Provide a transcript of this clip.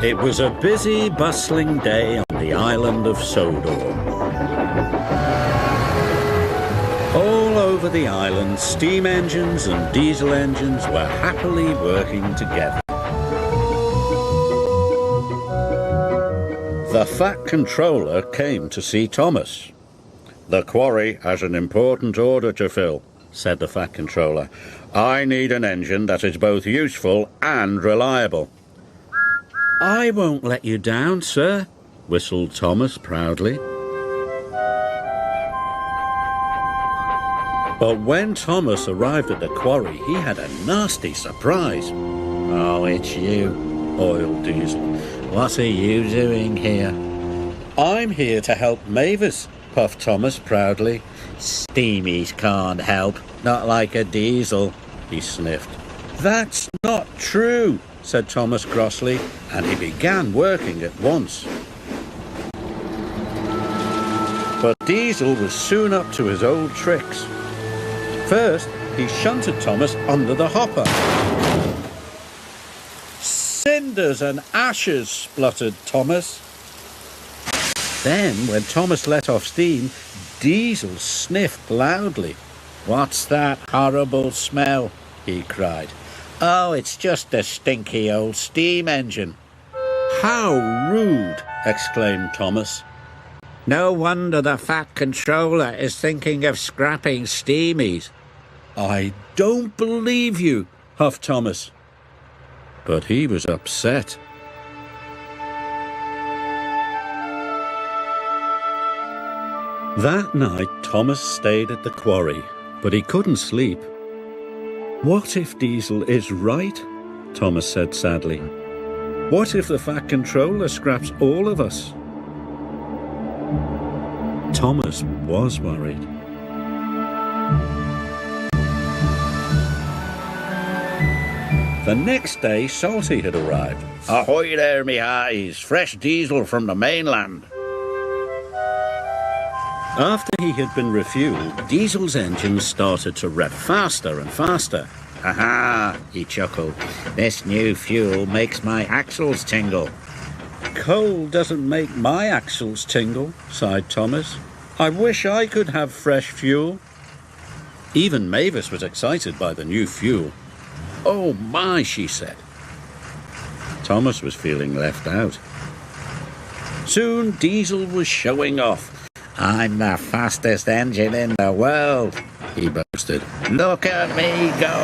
It was a busy, bustling day on the island of Sodor. All over the island, steam engines and diesel engines were happily working together. The Fat Controller came to see Thomas. "The quarry has an important order to fill," said the Fat Controller. "I need an engine that is both useful and reliable." "I won't let you down, sir," whistled Thomas proudly. But when Thomas arrived at the quarry, he had a nasty surprise. "Oh, it's you," oiled Diesel. "What are you doing here?" "I'm here to help Mavis," puffed Thomas proudly. "Steamies can't help, not like a diesel," he sniffed. "That's not true," said Thomas crossly, and he began working at once. But Diesel was soon up to his old tricks. First, he shunted Thomas under the hopper. "Cinders and ashes," spluttered Thomas. Then, when Thomas let off steam, Diesel sniffed loudly. "What's that horrible smell?" he cried. "Oh, it's just a stinky old steam engine." "How rude!" exclaimed Thomas. "No wonder the Fat Controller is thinking of scrapping steamies." "I don't believe you," huffed Thomas. But he was upset. That night, Thomas stayed at the quarry, but he couldn't sleep. "What if Diesel is right?" Thomas said sadly. "What if the Fat Controller scraps all of us?" Thomas was worried. The next day, Salty had arrived. "Ahoy there, me hearties! Fresh diesel from the mainland." After he had been refueled, Diesel's engine started to rev faster and faster. "Ha-ha," he chuckled. "This new fuel makes my axles tingle." "Coal doesn't make my axles tingle," sighed Thomas. "I wish I could have fresh fuel." Even Mavis was excited by the new fuel. "Oh my," she said. Thomas was feeling left out. Soon Diesel was showing off. "I'm the fastest engine in the world," he boasted. "Look at me go.